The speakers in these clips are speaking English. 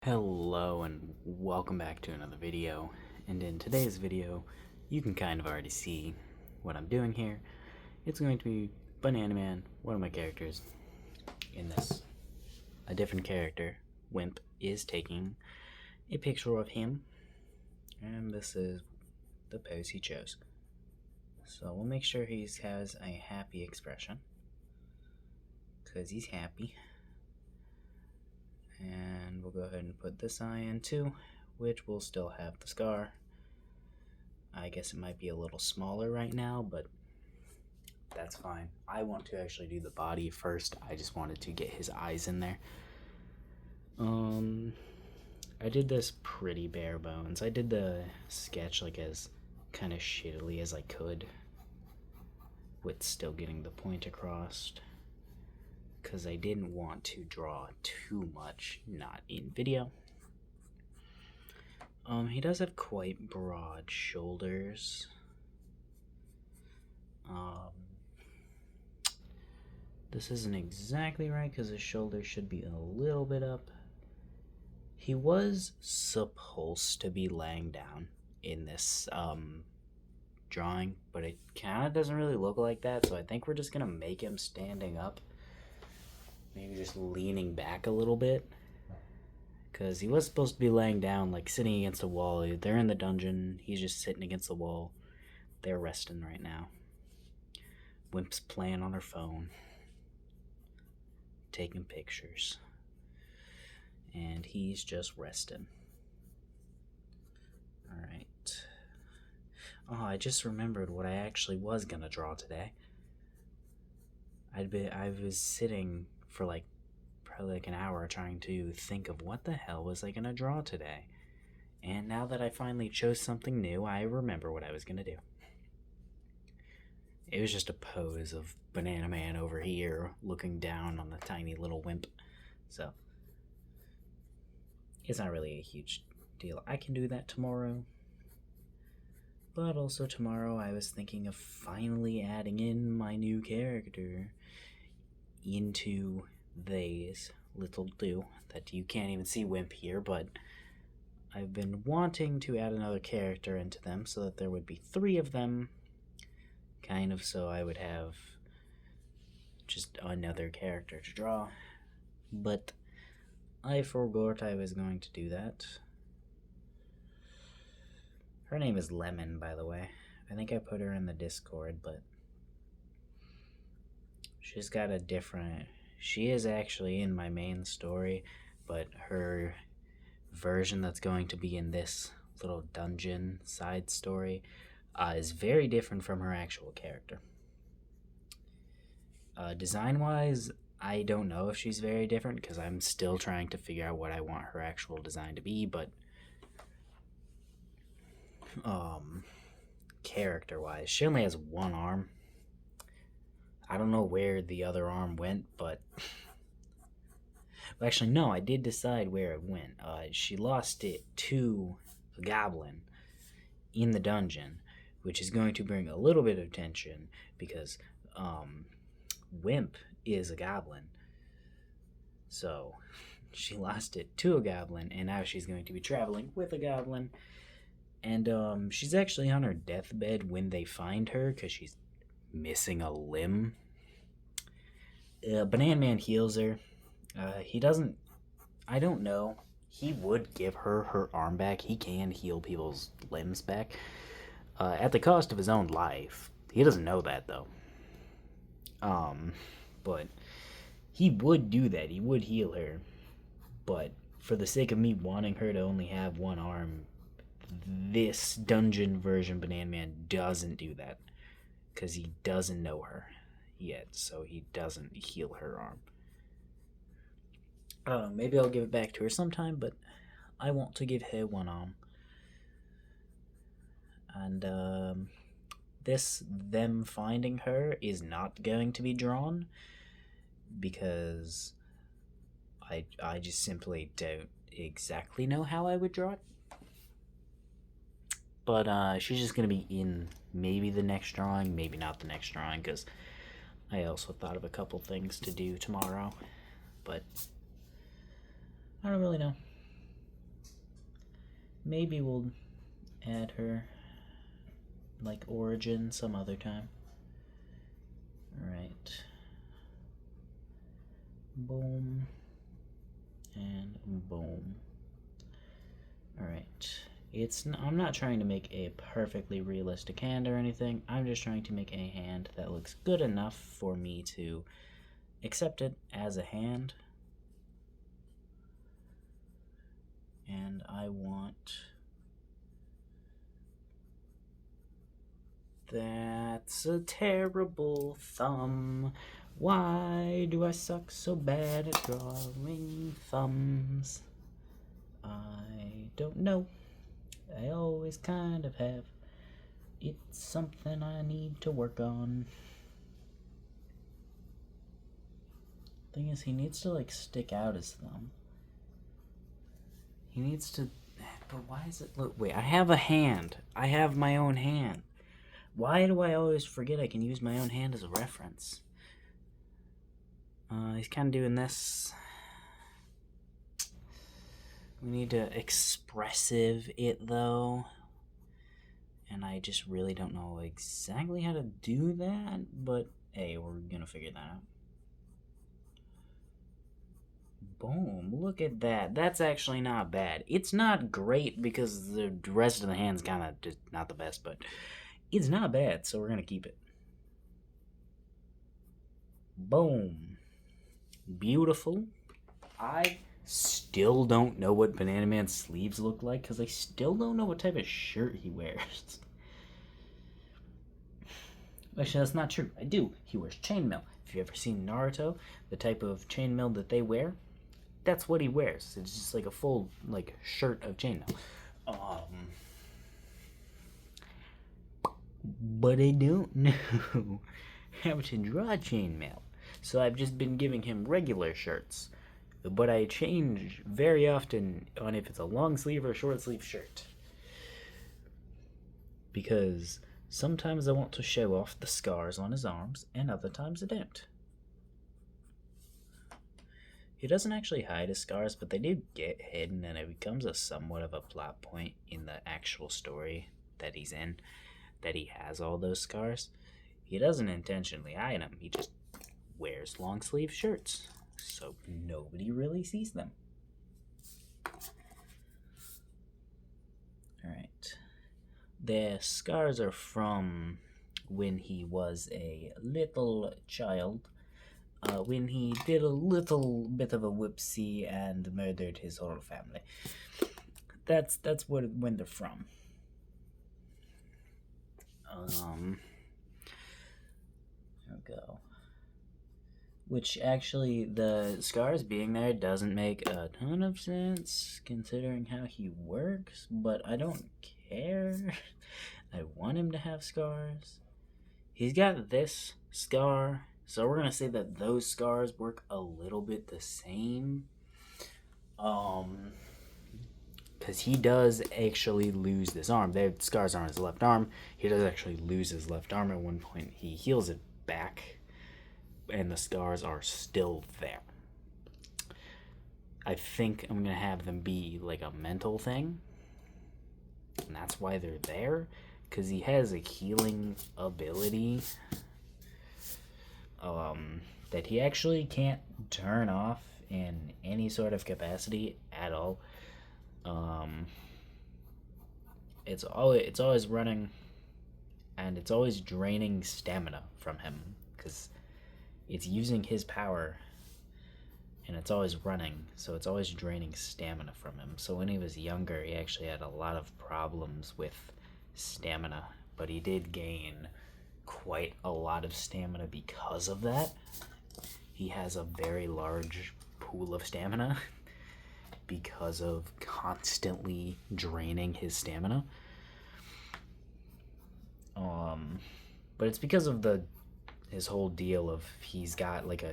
Hello and welcome back to another video, and in today's video you can kind of already see what I'm doing here. It's going to be Banana Man, one of my characters in this. A different character, Wimp, is taking a picture of him, and this is the pose he chose. So we'll make sure he has a happy expression, because he's happy. And we'll go ahead and put this eye in too, which will still have the scar. I guess it might be a little smaller right now, but that's fine. I want to actually do the body first. I just wanted to get his eyes in there. I did this pretty bare bones. I did the sketch like as kind of shittily as I could, with still getting the point across, because I didn't want to draw too much, not in video. He does have quite broad shoulders. This isn't exactly right because his shoulders should be a little bit up. He was supposed to be laying down in this drawing, but it kind of doesn't really look like that, so I think we're just gonna make him standing up. Maybe just leaning back a little bit, because he was supposed to be laying down, like sitting against a wall. They're in the dungeon, he's just sitting against the wall. They're resting right now. Wimp's playing on her phone, taking pictures, and he's just resting. Alright. Oh, I just remembered what I actually was gonna draw today. I was sitting for probably an hour trying to think of what the hell was I gonna draw today. And now that I finally chose something new, I remember what I was gonna do. It was just a pose of Banana Man over here looking down on the tiny little wimp. So it's not really a huge deal. I can do that tomorrow. But also tomorrow I was thinking of finally adding in my new character into these little do that you can't even see Wimp here, but I've been wanting to add another character into them so that there would be 3 of them, kind of, so I would have just another character to draw. But I forgot I was going to do that. Her name is Lemon, by the way. I think I put her in the Discord, but she's got a different... She is actually in my main story, but her version that's going to be in this little dungeon side story is very different from her actual character. Design-wise, I don't know if she's very different, because I'm still trying to figure out what I want her actual design to be, but character-wise, she only has one arm. I don't know where the other arm went, but... Well, actually, no, I did decide where it went. She lost it to a goblin in the dungeon, which is going to bring a little bit of tension, because Wimp is a goblin. So, she lost it to a goblin, and now she's going to be traveling with a goblin. And she's actually on her deathbed when they find her, because she's missing a limb. Banana Man heals her. He doesn't... I don't know. He would give her her arm back. He can heal people's limbs back. At the cost of his own life. He doesn't know that, though. But he would do that. He would heal her. But for the sake of me wanting her to only have one arm, this dungeon version Banana Man doesn't do that, because he doesn't know her yet, so he doesn't heal her arm. I don't know, maybe I'll give it back to her sometime, but I want to give her one arm. And them finding her is not going to be drawn, because I just simply don't exactly know how I would draw it. But she's just going to be in maybe the next drawing, maybe not the next drawing, because I also thought of a couple things to do tomorrow. But I don't really know. Maybe we'll add her, like, origin some other time. Alright. Boom. And boom. Alright. I'm not trying to make a perfectly realistic hand or anything. I'm just trying to make a hand that looks good enough for me to accept it as a hand. And I want... That's a terrible thumb. Why do I suck so bad at drawing thumbs? I don't know. I always kind of have. It's something I need to work on. Thing is, he needs to, like, stick out his thumb. He needs to... But why is it... Look, wait, I have a hand. I have my own hand. Why do I always forget I can use my own hand as a reference? He's kind of doing this. We need to expressive it, though. And I just really don't know exactly how to do that. But, hey, we're going to figure that out. Boom, look at that. That's actually not bad. It's not great because the rest of the hand's kind of just not the best, but it's not bad, so we're going to keep it. Boom. Beautiful. I still don't know what Banana Man's sleeves look like because I still don't know what type of shirt he wears. Actually, that's not true. I do. He wears chainmail. If you've ever seen Naruto, the type of chainmail that they wear, that's what he wears. It's just like a full, like, shirt of chainmail. But I don't know how to draw chainmail. So I've just been giving him regular shirts. But I change very often on if it's a long sleeve or short sleeve shirt. Because sometimes I want to show off the scars on his arms, and other times I don't. He doesn't actually hide his scars, but they do get hidden, and it becomes a somewhat of a plot point in the actual story that he's in, that he has all those scars. He doesn't intentionally hide them, he just wears long sleeve shirts, so nobody really sees them. Alright. The scars are from when he was a little child. When he did a little bit of a whoopsie and murdered his whole family. That's when they're from. There we go. Which actually, the scars being there doesn't make a ton of sense considering how he works, but I don't care. I want him to have scars. He's got this scar. So we're going to say that those scars work a little bit the same. Because he does actually lose this arm. The scars are on his left arm. He does actually lose his left arm at one point. He heals it back. And the scars are still there. I think I'm going to have them be like a mental thing. And that's why they're there. Because he has a healing ability that he actually can't turn off in any sort of capacity at all. It's always running, and it's always draining stamina from him because it's using his power, and it's always running, so it's always draining stamina from him. So when he was younger, he actually had a lot of problems with stamina, but he did gain quite a lot of stamina because of that. He has a very large pool of stamina because of constantly draining his stamina. But it's because of his whole deal of he's got like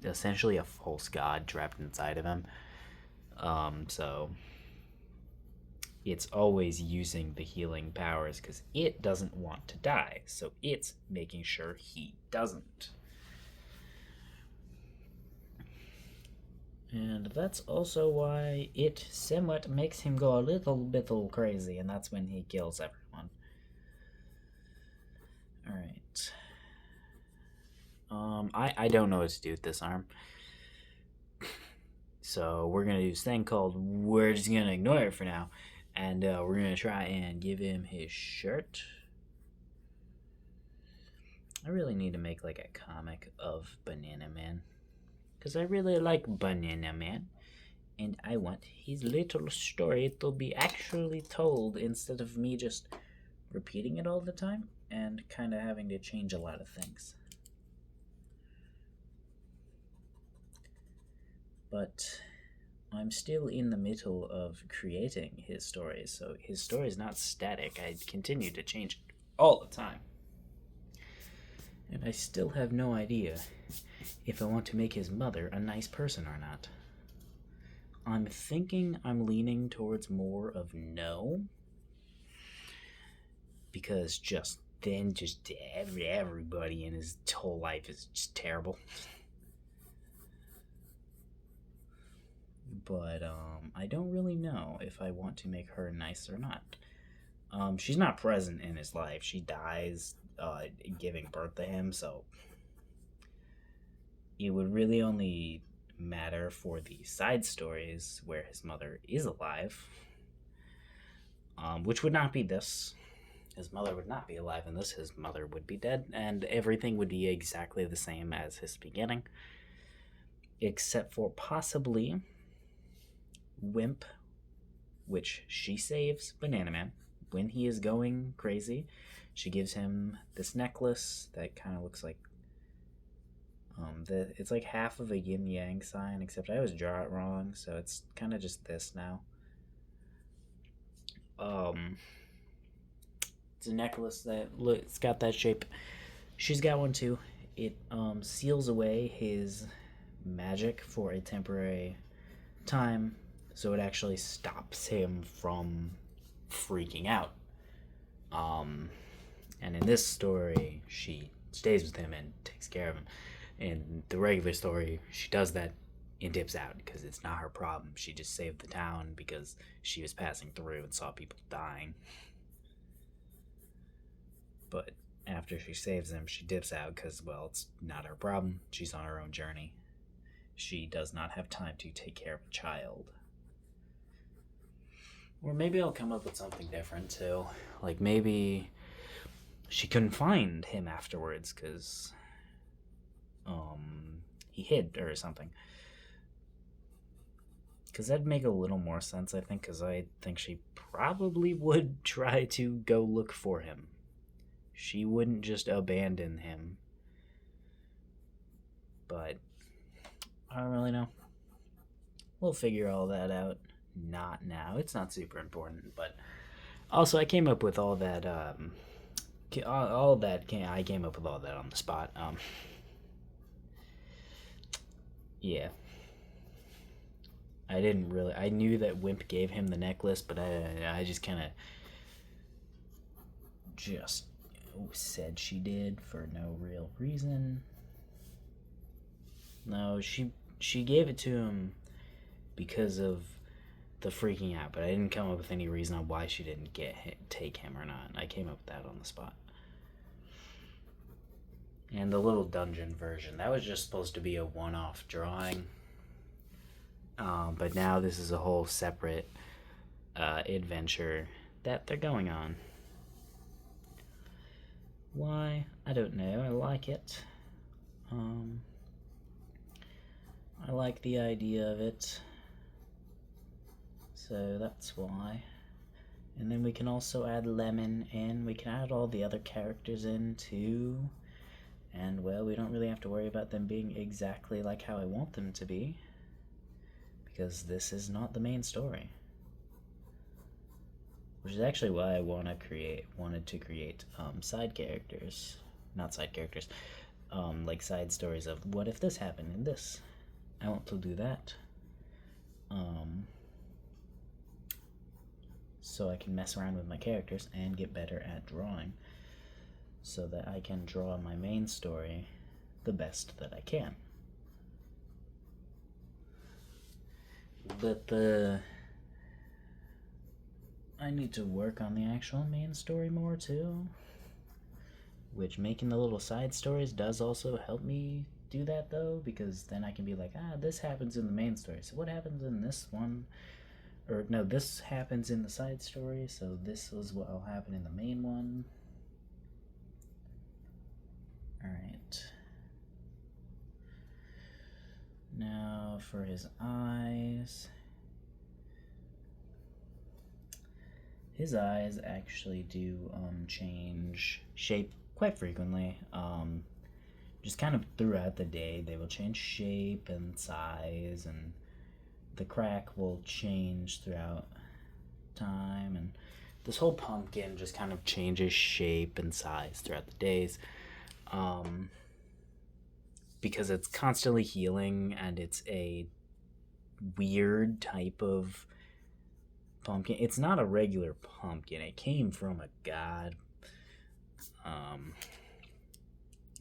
essentially a false god trapped inside of him. So it's always using the healing powers because it doesn't want to die. So it's making sure he doesn't. And that's also why it somewhat makes him go a little bit crazy, and that's when he kills everyone. Alright. I don't know what to do with this arm. So we're gonna do this thing called we're just gonna ignore it for now. And we're gonna try and give him his shirt. I really need to make like a comic of Banana Man. Because I really like Banana Man. And I want his little story to be actually told instead of me just repeating it all the time and kind of having to change a lot of things. But I'm still in the middle of creating his story, so his story is not static. I continue to change it all the time. And I still have no idea if I want to make his mother a nice person or not. I'm thinking I'm leaning towards more of no. Because just everybody in his whole life is just terrible. But I don't really know if I want to make her nice or not. She's not present in his life. She dies giving birth to him, so it would really only matter for the side stories where his mother is alive, which would not be this. His mother would not be alive in this. His mother would be dead, and everything would be exactly the same as his beginning, except for possibly Wimp, which she saves Banana Man when he is going crazy. She gives him this necklace that kind of looks like it's like half of a yin yang sign, except I always draw it wrong, so it's kind of just this now. It's a necklace that it's got that shape. She's got one too. It seals away his magic for a temporary time, so it actually stops him from freaking out. And in this story, she stays with him and takes care of him. In the regular story, she does that and dips out because it's not her problem. She just saved the town because she was passing through and saw people dying. But after she saves him, she dips out because, well, it's not her problem. She's on her own journey. She does not have time to take care of a child. Or maybe I'll come up with something different too. Like maybe she couldn't find him afterwards because he hid or something. Because that'd make a little more sense, I think, because I think she probably would try to go look for him. She wouldn't just abandon him. But I don't really know. We'll figure all that out. Not now. It's not super important, but also I came up with all that. I came up with all that on the spot. Yeah. I didn't really. I knew that Wimp gave him the necklace, but I just kind of just said she did for no real reason. No, she gave it to him because of the freaking out, but I didn't come up with any reason on why she didn't take him or not. I came up with that on the spot. And the little dungeon version, that was just supposed to be a one-off drawing. But now this is a whole separate adventure that they're going on. Why? I don't know. I like it. I like the idea of it. So that's why. And then we can also add Lemon in. We can add all the other characters in too. And well, we don't really have to worry about them being exactly like how I want them to be. Because this is not the main story. Which is actually why I wanted to create side characters. Not side characters. Like side stories of what if this happened in this. I want to do that. So I can mess around with my characters and get better at drawing. So that I can draw my main story the best that I can. But I need to work on the actual main story more too. Which making the little side stories does also help me do that though, because then I can be like, this happens in the main story. So what happens in this one? Or no, this happens in the side story, so this is what will happen in the main one. Alright. Now for his eyes. His eyes actually do change shape quite frequently. Just kind of throughout the day, they will change shape and size, and the crack will change throughout time. And this whole pumpkin just kind of changes shape and size throughout the days. Because it's constantly healing, and it's a weird type of pumpkin. It's not a regular pumpkin. It came from a god.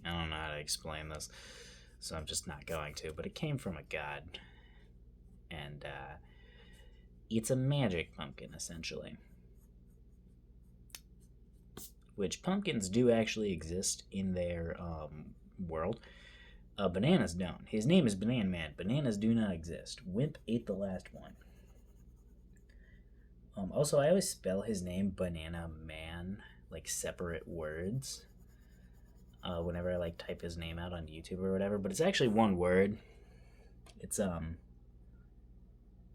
I don't know how to explain this, so I'm just not going to. But it came from a god, and it's a magic pumpkin essentially. Which pumpkins do actually exist in their world. Bananas don't. His name is Banana Man. Bananas do not exist. Wimp ate the last one. Also, I always spell his name Banana Man, like separate words. Whenever I like type his name out on YouTube or whatever, but it's actually one word. It's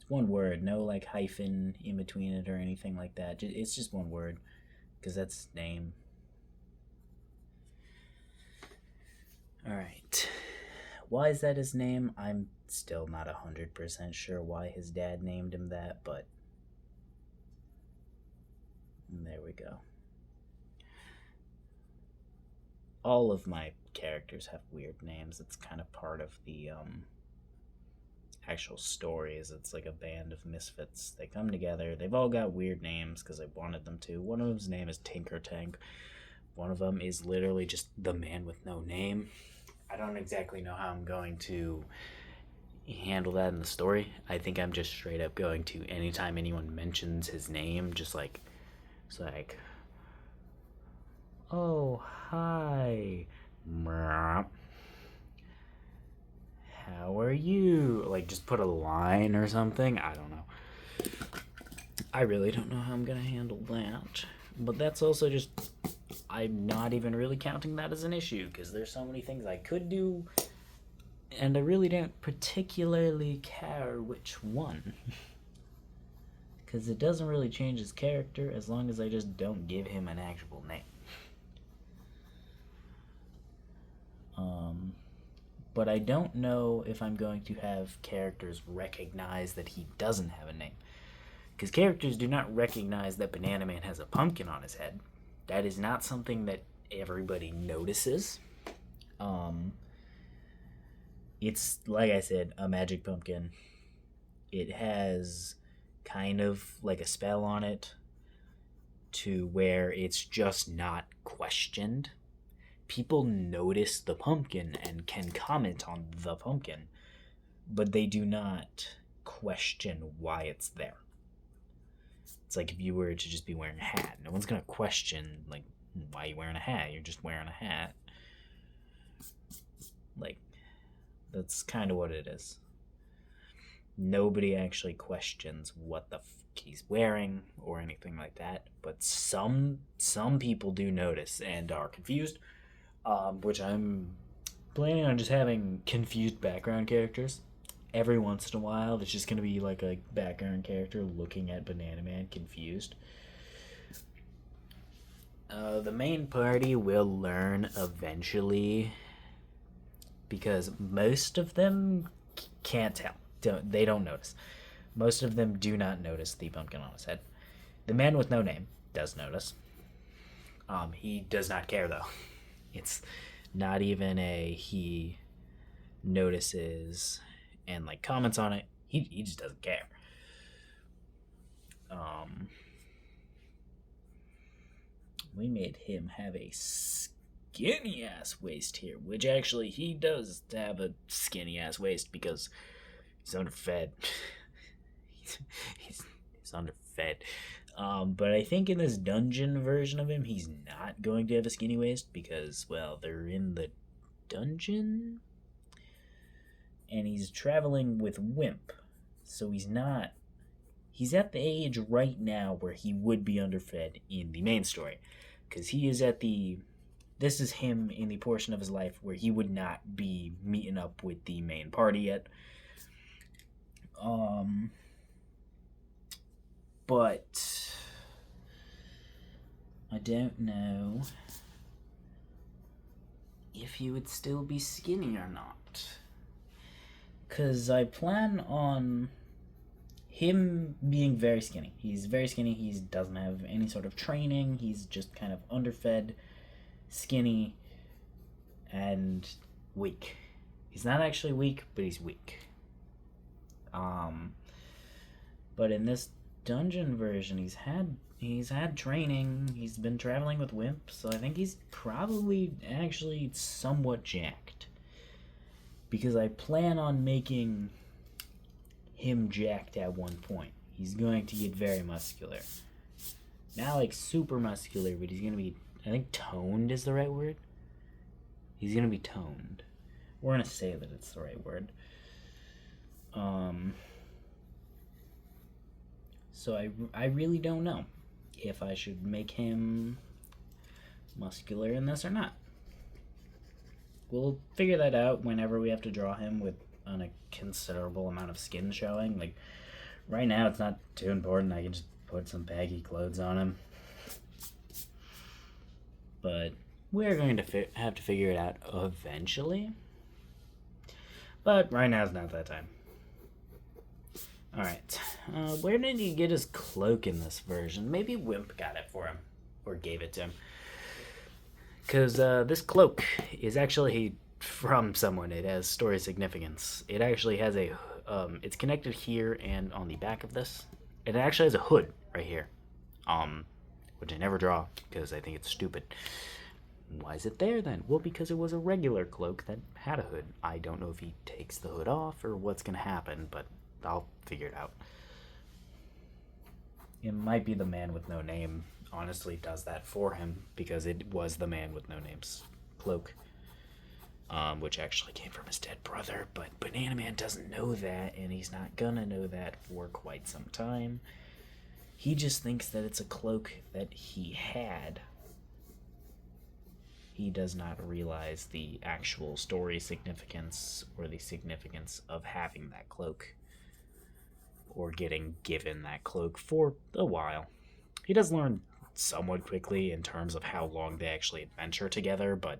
one word, no like hyphen in between it or anything like that. It's just one word, because that's his name. All right. Why is that his name? I'm still not 100% sure why his dad named him that, but there we go. All of my characters have weird names. It's kind of part of the actual stories. It's like a band of misfits. They come together. They've all got weird names because I wanted them to. One of them's name is Tinker Tank. One of them is literally just the man with no name. I don't exactly know how I'm going to handle that in the story. I think I'm just straight up going to, anytime anyone mentions his name, just like, it's like, oh, hi. How are you? Like, just put a line or something. I don't know. I really don't know how I'm going to handle that. But that's also just, I'm not even really counting that as an issue, because there's so many things I could do, and I really don't particularly care which one. Because it doesn't really change his character as long as I just don't give him an actual name. But I don't know if I'm going to have characters recognize that he doesn't have a name. Because characters do not recognize that Banana Man has a pumpkin on his head. That is not something that everybody notices. It's, like I said, a magic pumpkin. It has kind of like a spell on it to where it's just not questioned. People notice the pumpkin and can comment on the pumpkin, but they do not question why it's there. It's like if you were to just be wearing a hat. No one's going to question, like, why are you wearing a hat? You're just wearing a hat. Like, that's kind of what it is. Nobody actually questions what the he's wearing or anything like that, but some people do notice and are confused, which I'm planning on just having confused background characters. Every once in a while, there's just going to be like a background character looking at Banana Man confused. The main party will learn eventually, because most of them can't tell. They don't notice. Most of them do not notice the pumpkin on his head. The man with no name does notice. He does not care, though. It's not even a he notices and like comments on it. He just doesn't care. We made him have a skinny ass waist here, which actually he does have a skinny ass waist because he's underfed. he's underfed. But I think in this dungeon version of him, he's not going to have a skinny waist because, well, they're in the dungeon, and he's traveling with Wimp, so he's not. He's at the age right now where he would be underfed in the main story, because he is at the. This is him in the portion of his life where he would not be meeting up with the main party yet. But I don't know if he would still be skinny or not. Because I plan on him being very skinny. He's very skinny. He doesn't have any sort of training. He's just kind of underfed, skinny, and weak. He's not actually weak, but he's weak. But in this dungeon version, he's had training. He's been traveling with Wimp, so I think he's probably actually somewhat jacked. Because I plan on making him jacked at one point. He's going to get very muscular. Not like super muscular, but he's going to be, I think toned is the right word. He's going to be toned. We're going to say that it's the right word. So I really don't know if I should make him muscular in this or not. We'll figure that out whenever we have to draw him with on a considerable amount of skin showing. Like, right now it's not too important. I can just put some baggy clothes on him. But we're going to have to figure it out eventually. But right now is not that time. Alright, where did he get his cloak in this version? Maybe Wimp got it for him, or gave it to him. Because this cloak is actually from someone. It has story significance. It actually has a, it's connected here and on the back of this. It actually has a hood right here, which I never draw because I think it's stupid. Why is it there then? Well, because it was a regular cloak that had a hood. I don't know if he takes the hood off or what's going to happen, but I'll figure it out. It might be the man with no name honestly does that for him, because it was the man with no name's cloak, which actually came from his dead brother, but Banana Man doesn't know that, and he's not gonna know that for quite some time. He just thinks that it's a cloak that he had. He does not realize the actual story significance or the significance of having that cloak, or getting given that cloak for a while. He does learn somewhat quickly in terms of how long they actually adventure together, but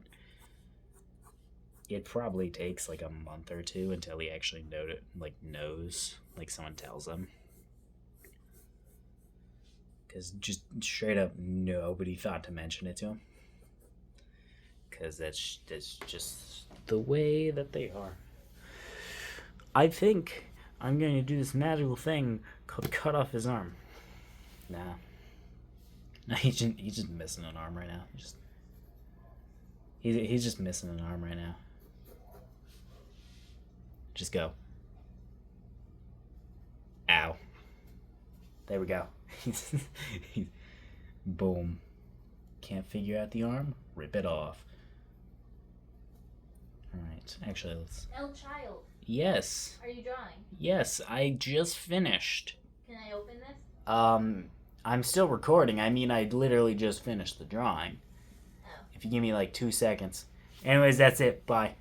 it probably takes like a month or two until he actually knows, like someone tells him. Because just straight up nobody thought to mention it to him. Because that's just the way that they are. I think I'm going to do this magical thing called cut off his arm. Nah. No, he's just missing an arm right now. He's just missing an arm right now. Just go. Ow. There we go. Boom. Can't figure out the arm? Rip it off. Alright, actually let's... El Child. Yes. Are you drawing? Yes, I just finished. Can I open this? I'm still recording. I mean, I literally just finished the drawing. Oh. If you give me like 2 seconds. Anyways, that's it. Bye.